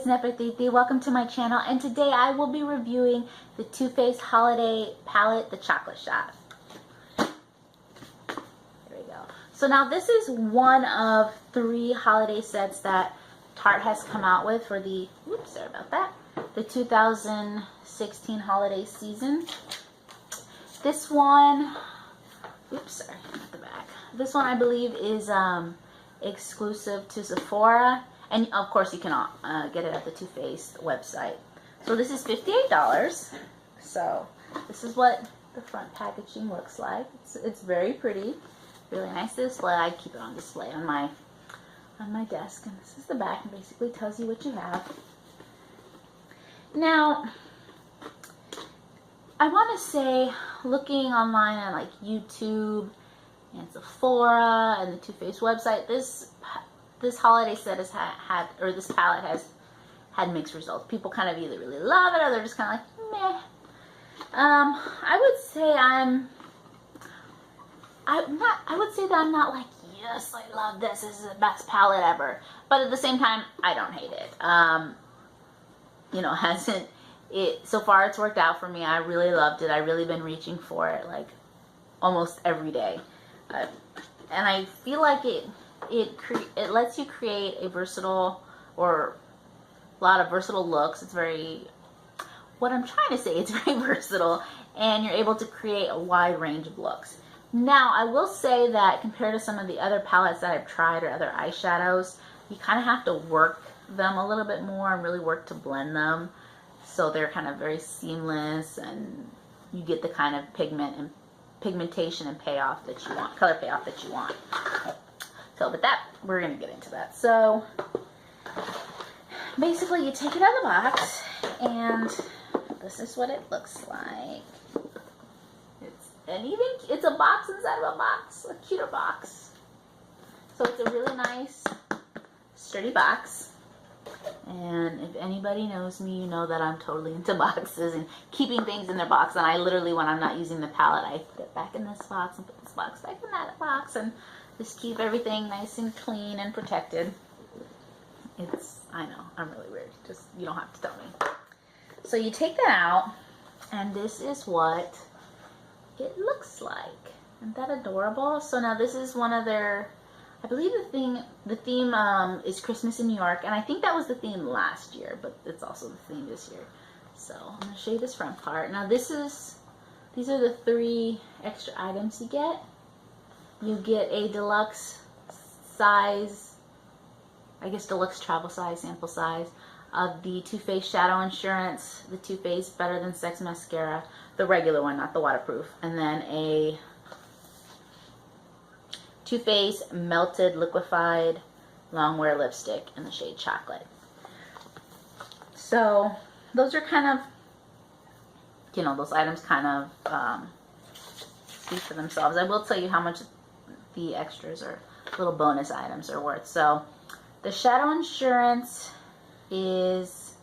it's Nefertiti. Welcome to my channel, and today I will be reviewing the Too Faced Holiday Palette, the Chocolate Shot. There we go. So now this is one of 3 holiday sets that Tarte has come out with for the, oops, sorry about that, the 2016 holiday season. This one, oops, sorry, not the back. This one I believe is exclusive to Sephora. And of course you can get it at the Too Faced website. So this is $58. So this is what the front packaging looks like. It's very pretty, really nice display. I keep it on display on my desk. And this is the back, and basically tells you what you have. Now, I want to say, looking online on like YouTube and Sephora and the Too Faced website, this holiday set has or this palette has had mixed results. People kind of either really love it or they're just kind of like, meh. I would say I would say that I'm not like, yes, I love this. This is the best palette ever. But at the same time, I don't hate it. You know, so far it's worked out for me. I really loved it. I've really been reaching for it like almost every day. And I feel like it lets you create a versatile, or a lot of versatile looks. It's very, what I'm trying to say, it's very versatile, and you're able to create a wide range of looks. Now, I will say that compared to some of the other palettes that I've tried or other eyeshadows, you kind of have to work them a little bit more and really work to blend them so they're kind of very seamless and you get the kind of pigmentation and payoff that you want, color payoff that you want. So, but that, we're going to get into that. So, basically you take it out of the box, and this is what it looks like. It's a box inside of a box, a cuter box. So it's a really nice, sturdy box. And if anybody knows me, you know that I'm totally into boxes and keeping things in their box. And I literally, when I'm not using the palette, I put it back in this box and put this box back in that box, and just keep everything nice and clean and protected. I know, I'm really weird. Just, you don't have to tell me. So you take that out, and this is what it looks like. Isn't that adorable? So now this is one of their, I believe the theme is Christmas in New York, and I think that was the theme last year, but it's also the theme this year. So I'm going to show you this front part. Now these are the 3 extra items you get. You get a deluxe size, I guess deluxe travel size, sample size of the Too Faced Shadow Insurance, the Too Faced Better Than Sex Mascara, the regular one, not the waterproof, and then a Too Faced Melted Liquefied Longwear Lipstick in the shade Chocolate. So those are kind of, you know, those items kind of speak for themselves. I will tell you how much the extras or little bonus items are worth. So the Shadow Insurance is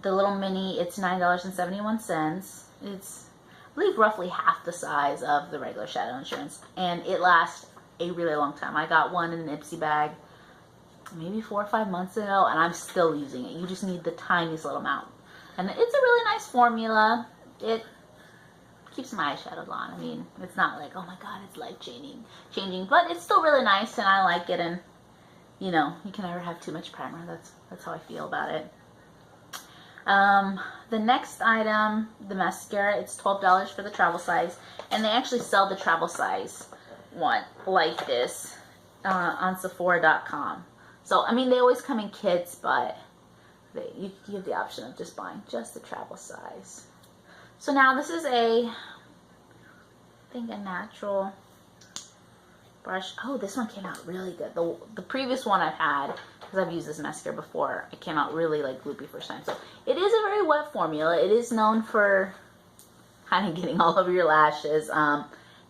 the little mini. It's $9.71. It's, I believe, roughly half the size of the regular Shadow Insurance, and it lasts a really long time. I got one in an Ipsy bag maybe 4 or 5 months ago, and I'm still using it. You just need the tiniest little amount, and it's a really nice formula. It keeps my eyeshadows on. I mean, it's not like, oh my god, it's life changing, but it's still really nice, and I like it. And you know, you can never have too much primer. That's how I feel about it. The next item, the mascara, it's $12 for the travel size, and they actually sell the travel size one like this on Sephora.com. So I mean, they always come in kits, but you have the option of just buying just the travel size. So now this is I think a natural brush. Oh, this one came out really good. The previous one I've had, because I've used this mascara before, it came out really like gloopy first time. So it is a very wet formula. It is known for kind of getting all over your lashes.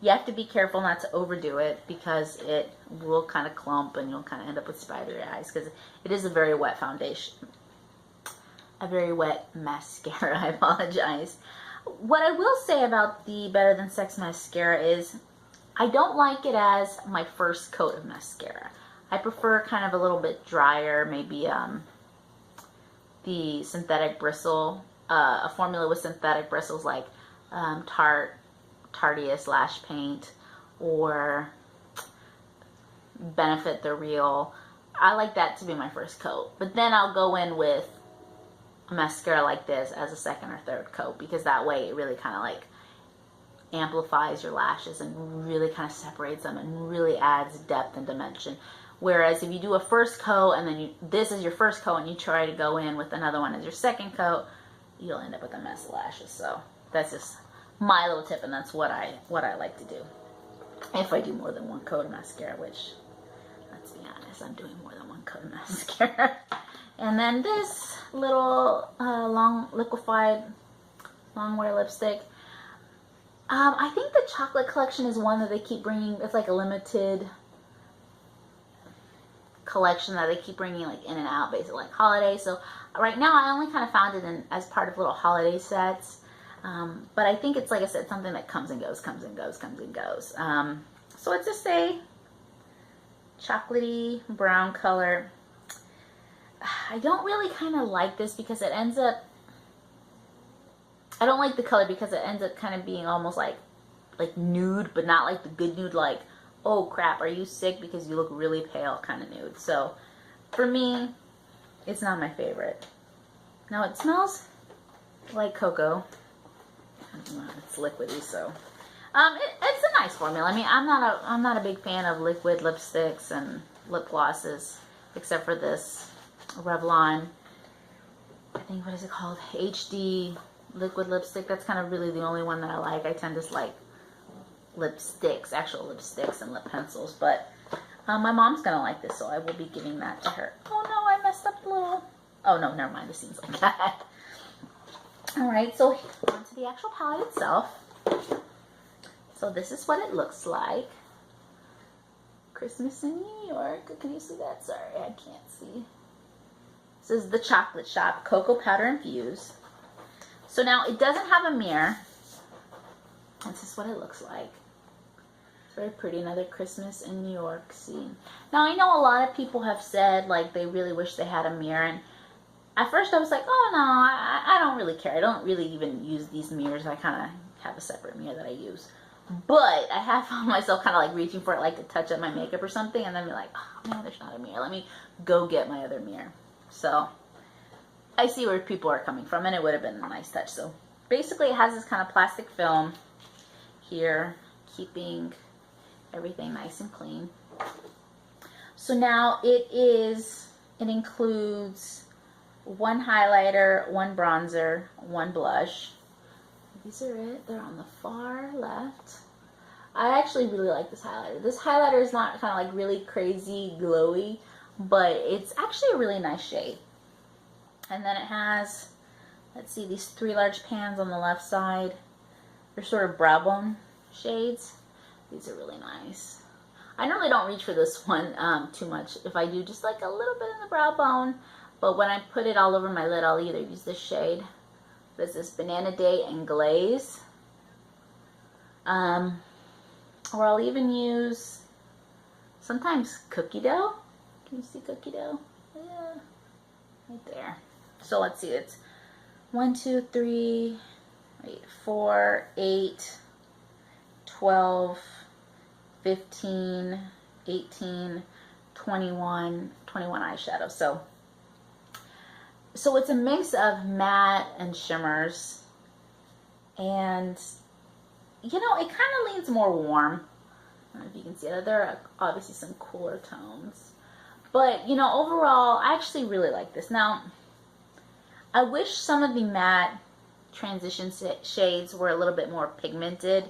You have to be careful not to overdo it, because it will kind of clump and you'll kind of end up with spidery eyes, because it is a very wet foundation. A very wet mascara, I apologize. What I will say about the Better Than Sex mascara is I don't like it as my first coat of mascara. I prefer kind of a little bit drier, maybe the synthetic bristle, a formula with synthetic bristles like Tarte Lash Paint or Benefit the Real. I like that to be my first coat. But then I'll go in with a mascara like this as a second or third coat, because that way it really kind of like amplifies your lashes and really kind of separates them and really adds depth and dimension. Whereas if you do a first coat and then this is your first coat and you try to go in with another one as your second coat, you'll end up with a mess of lashes. So that's just my little tip, and that's what I like to do. If I do more than one coat of mascara, which, let's be honest, I'm doing more than one coat of mascara. And then this little long liquefied long wear lipstick. I think the chocolate collection is one that they keep bringing. It's like a limited collection that they keep bringing like in and out, basically like holiday. So right now I only kind of found it in as part of little holiday sets, but I think it's, like I said, something that comes and goes, comes and goes, comes and goes. So it's just a chocolatey brown color. I don't really kind of like this because it ends up, I don't like the color because it ends up kind of being almost like nude, but not like the good nude, like, oh crap, are you sick because you look really pale kind of nude. So for me, it's not my favorite. Now it smells like cocoa. It's liquidy, so it's a nice formula. I mean, I'm not a big fan of liquid lipsticks and lip glosses, except for this Revlon, I think, what is it called, HD liquid lipstick. That's kind of really the only one that I like. I tend to like lipsticks, actual lipsticks and lip pencils, but my mom's gonna like this, so I will be giving that to her. Oh no, I messed up a little. Oh no, never mind, it seems like that. Alright, so on to the actual palette itself. So this is what it looks like. Christmas in New York. Can you see that? Sorry, I can't see. This is the Chocolate Shop Cocoa Powder Infused. So now it doesn't have a mirror. This is what it looks like. It's very pretty. Another Christmas in New York scene. Now I know a lot of people have said like they really wish they had a mirror, and at first I was like, oh no, I don't really care. I don't really even use these mirrors. I kind of have a separate mirror that I use. But I have found myself kind of like reaching for it, like to touch up my makeup or something, and then be like, oh no, there's not a mirror. Let me go get my other mirror. So I see where people are coming from, and it would have been a nice touch. So basically it has this kind of plastic film here, keeping everything nice and clean. So now it includes one highlighter, one bronzer, one blush. These are it. They're on the far left. I actually really like this highlighter. This highlighter is not kind of like really crazy glowy, but it's actually a really nice shade. And then it has, let's see, these 3 large pans on the left side. They're sort of brow bone shades. These are really nice. I normally don't reach for this one too much. If I do, just like a little bit in the brow bone. But when I put it all over my lid, I'll either use this shade. There's this Banana Day and Glaze. Or I'll even use sometimes Cookie Dough. Can you see Cookie Dough? Yeah, right there. So let's see, it's 1, 2, 3, 4, 8, 12, 15, 18, 21 eyeshadows. So it's a mix of matte and shimmers, and you know, it kind of leans more warm. I don't know if you can see it. There are obviously some cooler tones, but you know, overall I actually really like this. Now I wish some of the matte transition shades were a little bit more pigmented.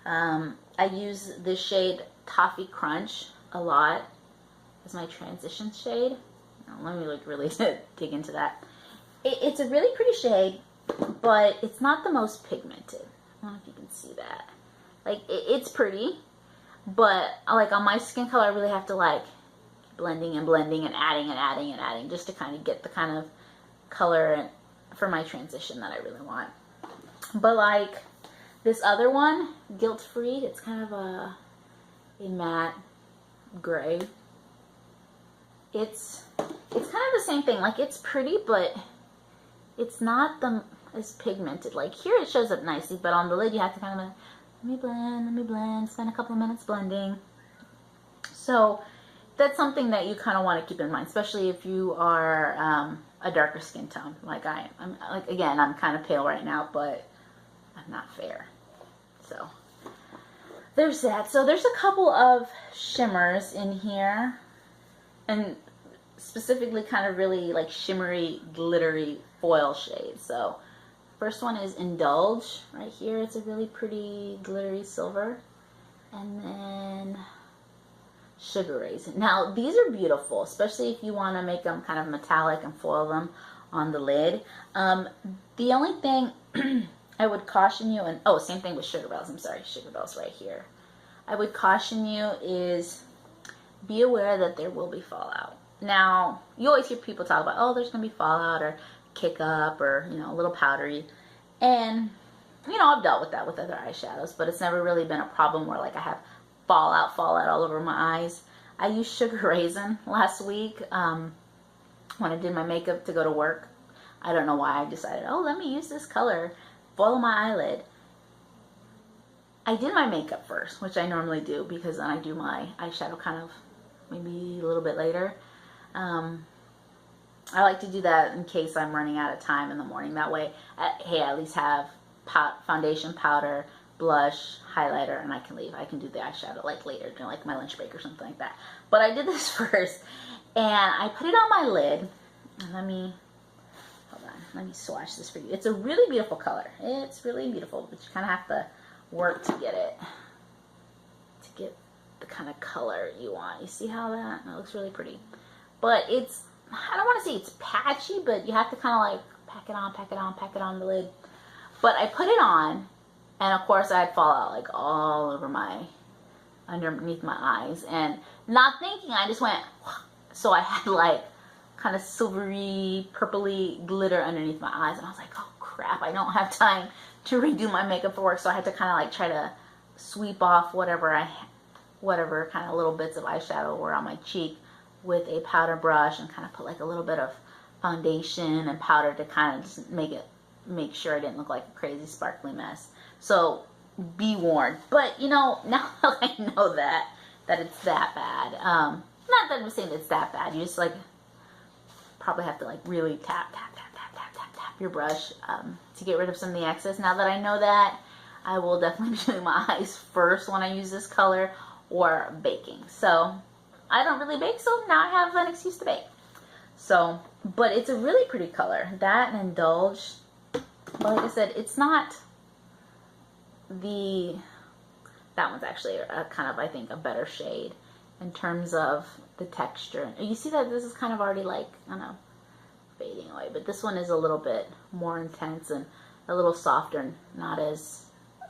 I use this shade Toffee Crunch a lot as my transition shade. Now, let me like really dig into that. It's a really pretty shade, but it's not the most pigmented. I don't know if you can see that. Like it's pretty, but like on my skin color, I really have to like blending and blending and adding and adding and adding just to kind of get the kind of color for my transition that I really want. But like this other one, Guilt Free, it's kind of a matte gray. It's kind of the same thing. Like it's pretty, but it's not as pigmented. Like here it shows up nicely, but on the lid you have to kind of let me blend, spend a couple of minutes blending. So that's something that you kind of want to keep in mind, especially if you are a darker skin tone like I am. I'm kind of pale right now, but I'm not fair. So there's that. So there's a couple of shimmers in here, and specifically kind of really like shimmery, glittery foil shades. So first one is Indulge right here. It's a really pretty glittery silver. And then Sugar Raisin. Now these are beautiful, especially if you want to make them kind of metallic and foil them on the lid. The only thing I would caution you, and oh, same thing with Sugar Bells. I'm sorry, Sugar Bells right here. I would caution you is be aware that there will be fallout. Now, you always hear people talk about, oh, there's going to be fallout or kick up or, you know, a little powdery. And, you know, I've dealt with that with other eyeshadows, but it's never really been a problem where, like, I have fallout all over my eyes. I used Sugar Raisin last week when I did my makeup to go to work. I don't know why I decided, oh, let me use this color, foil my eyelid. I did my makeup first, which I normally do because then I do my eyeshadow kind of maybe a little bit later. I like to do that in case I'm running out of time in the morning. That way, hey, I at least have foundation, powder, blush, highlighter, and I can leave. I can do the eyeshadow like later, during like my lunch break or something like that. But I did this first, and I put it on my lid. And let me swatch this for you. It's a really beautiful color. It's really beautiful, but you kind of have to work to get it, to get the kind of color you want. You see how that looks really pretty. But it's, I don't want to say it's patchy, but you have to kind of like pack it on the lid. But I put it on, and of course I had fallout like all over underneath my eyes, and not thinking, I just went, so I had like kind of silvery, purpley glitter underneath my eyes, and I was like, oh crap, I don't have time to redo my makeup for work, so I had to kind of like try to sweep off whatever kind of little bits of eyeshadow were on my cheek with a powder brush, and kind of put like a little bit of foundation and powder to kind of just make sure it didn't look like a crazy sparkly mess. So be warned. But you know, now that I know that it's that bad, not that I'm saying it's that bad, you just like probably have to like really tap your brush to get rid of some of the excess. Now that I know that, I will definitely be doing my eyes first when I use this color, or baking. So I don't really bake, so now I have an excuse to bake. So, but it's a really pretty color. That and Indulge. But like I said, it's not that one's actually a kind of, I think, a better shade in terms of the texture. You see that this is kind of already like, I don't know, fading away, but this one is a little bit more intense and a little softer, and not as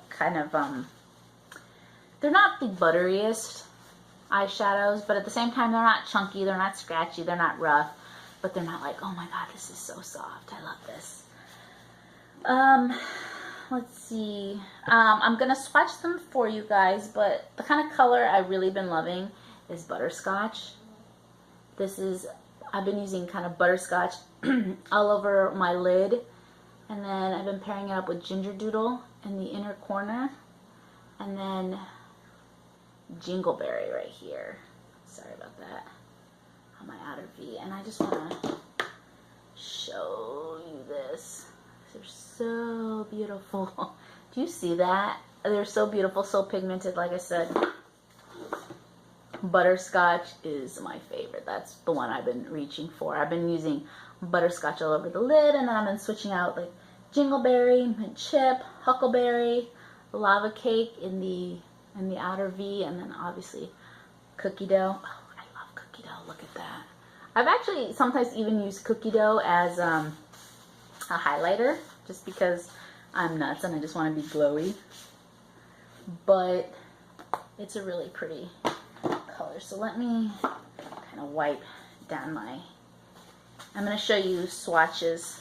kind of, they're not the butteriest eyeshadows, but at the same time, they're not chunky, they're not scratchy, they're not rough, but they're not like, oh my god, this is so soft, I love this. Let's see, I'm gonna swatch them for you guys, but the kind of color I've really been loving is Butterscotch. I've been using kind of butterscotch all over my lid, and then I've been pairing it up with Ginger Doodle in the inner corner, and then Jingleberry right here. Sorry about that. On my outer V. And I just want to show you this. They're so beautiful. Do you see that? They're so beautiful, so pigmented, like I said. Butterscotch is my favorite. That's the one I've been reaching for. I've been using Butterscotch all over the lid, and then I've been switching out like Jingleberry, Mint Chip, Huckleberry, Lava Cake in the outer V, and then obviously Cookie Dough. Oh, I love Cookie Dough. Look at that. I've actually sometimes even used Cookie Dough as a highlighter, just because I'm nuts and I just want to be glowy. But it's a really pretty color. So let me kind of wipe down I'm going to show you swatches.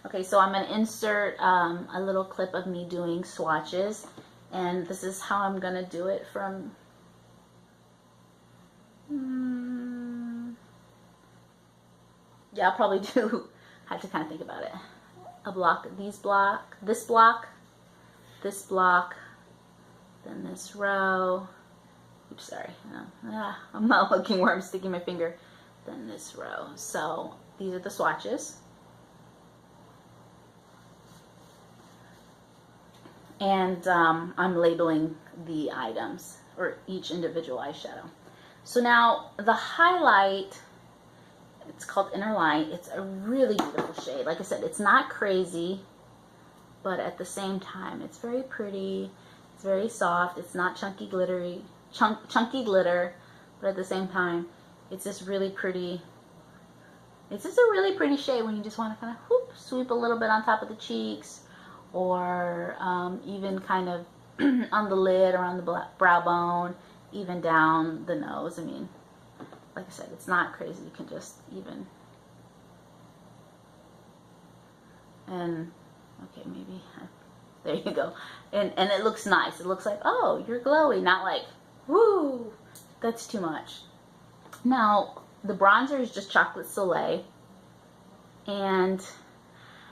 Okay, so I'm going to insert a little clip of me doing swatches, and this is how I'm going to do it from yeah, I'll probably do had to kind of think about it. A block, this block, this block, then this row. Oops, sorry. I'm not looking where I'm sticking my finger. Then this row. So these are the swatches. And I'm labeling the items, or each individual eyeshadow. So now the highlight, it's called Inner Light. It's a really beautiful shade. Like I said, it's not crazy, but at the same time, it's very pretty. It's very soft. It's not chunky glittery, chunky glitter, but at the same time, it's just really pretty. It's just a really pretty shade when you just want to kind of whoop, sweep a little bit on top of the cheeks, or even kind of on the lid or on the brow bone, even down the nose. I mean, like I said, it's not crazy. You can just even, and okay, maybe, there you go. And it looks nice. It looks like, oh, you're glowy, not like, woo, that's too much. Now, the bronzer is just Chocolate Soleil. And,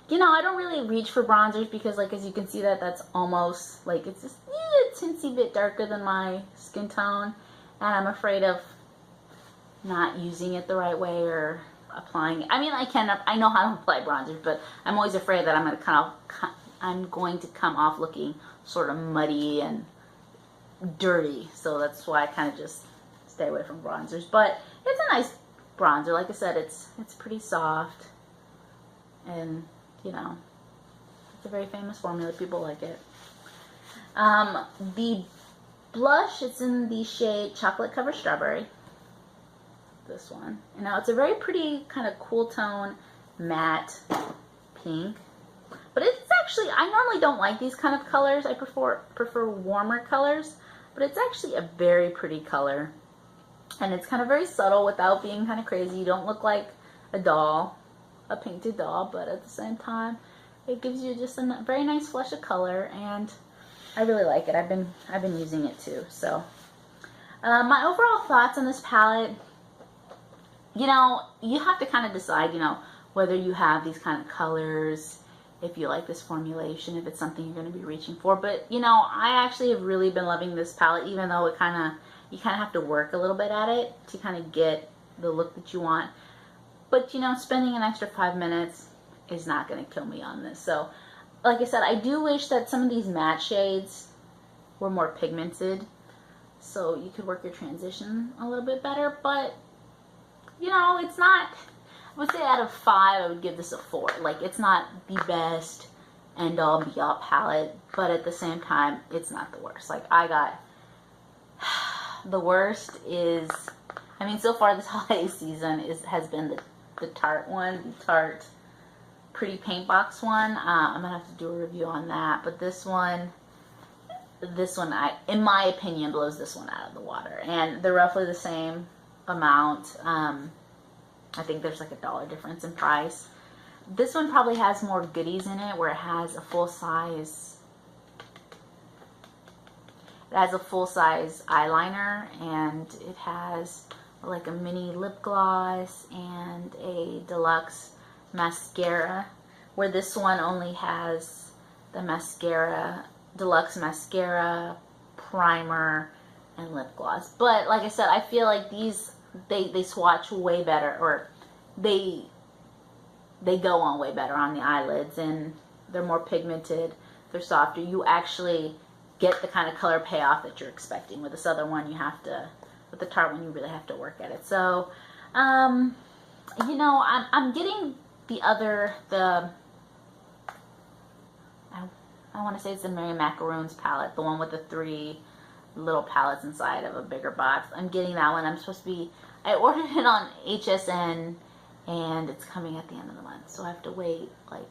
you know, I don't really reach for bronzers because, like, as you can see, that's almost, like, it's just a teensy bit darker than my skin tone. And I'm afraid of not using it the right way or applying it. I mean, I know how to apply bronzers, but I'm always afraid that I'm going to come off looking sort of muddy and dirty. So that's why I kind of just stay away from bronzers. But it's a nice bronzer. Like I said, it's pretty soft. And, you know, it's a very famous formula. People like it. The blush, it's in the shade Chocolate Covered Strawberry. This one. And now it's a very pretty kind of cool tone matte pink. But it's actually, I normally don't like these kind of colors. I prefer warmer colors. But it's actually a very pretty color. And it's kind of very subtle without being kind of crazy. You don't look like a doll, a painted doll, but at the same time, it gives you just a very nice flush of color, and I really like it. I've been using it too. So, my overall thoughts on this palette, you know, you have to kind of decide, you know, whether you have these kind of colors, if you like this formulation, if it's something you're going to be reaching for. But, you know, I actually have really been loving this palette, even though you kind of have to work a little bit at it to kind of get the look that you want. But, you know, spending an extra 5 minutes is not going to kill me on this. So, like I said, I do wish that some of these matte shades were more pigmented, so you could work your transition a little bit better. But, you know, it's not, I would say out of 5, I would give this a 4. Like, it's not the best end-all, be-all palette, but at the same time, it's not the worst. Like, I got, the worst is, I mean, so far this holiday season has been the Tarte one, the Tarte Pretty Paintbox one. I'm gonna have to do a review on that. But this one, in my opinion, blows this one out of the water. And they're roughly the same amount. I think there's like $1 difference in price. This one probably has more goodies in it, where it has a full size. It has a full size eyeliner, and it has like a mini lip gloss and a deluxe mascara, where this one only has the mascara, deluxe mascara, primer, and lip gloss. But like I said, I feel like these, they swatch way better, or they go on way better on the eyelids, and they're more pigmented, they're softer. You actually get the kind of color payoff that you're expecting. With this other one, you have to, with the Tarte one, you really have to work at it. So, you know, I'm getting the other, I want to say it's the Mary Macaroons palette, the one with the 3 little palettes inside of a bigger box. I'm getting that one. I'm supposed to be, I ordered it on HSN, and it's coming at the end of the month. So I have to wait like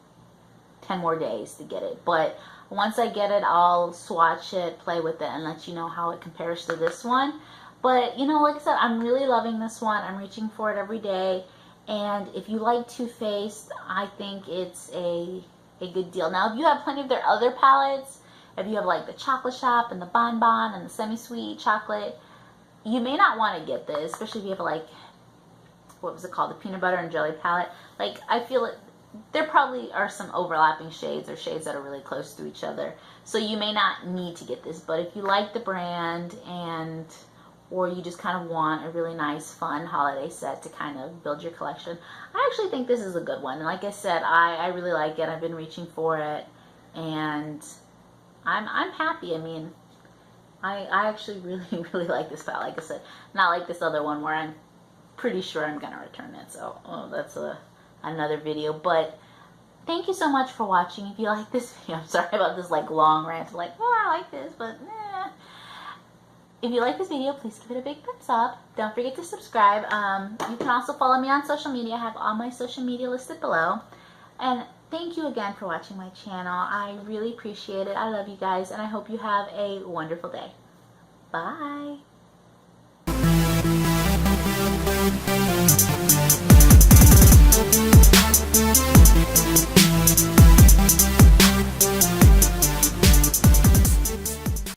10 more days to get it. But once I get it, I'll swatch it, play with it, and let you know how it compares to this one. But, you know, like I said, I'm really loving this one. I'm reaching for it every day. And if you like Too Faced, I think it's a good deal. Now, if you have plenty of their other palettes, if you have like the Chocolate Shop and the Bon Bon and the Semi-Sweet Chocolate, you may not want to get this, especially if you have like, what was it called, the Peanut Butter and Jelly palette. Like, I feel there probably are some overlapping shades or shades that are really close to each other. So you may not need to get this, but if you like the brand or you just kind of want a really nice, fun holiday set to kind of build your collection, I actually think this is a good one. And like I said, I really like it. I've been reaching for it, and I'm happy. I mean, I actually really, really like this palette. Like I said, not like this other one where I'm pretty sure I'm going to return it. So, that's another video. But thank you so much for watching. If you like this video, I'm sorry about this like long rant. Like, oh, I like this, but if you like this video, please give it a big thumbs up. Don't forget to subscribe. You can also follow me on social media. I have all my social media listed below. And thank you again for watching my channel. I really appreciate it. I love you guys, and I hope you have a wonderful day. Bye.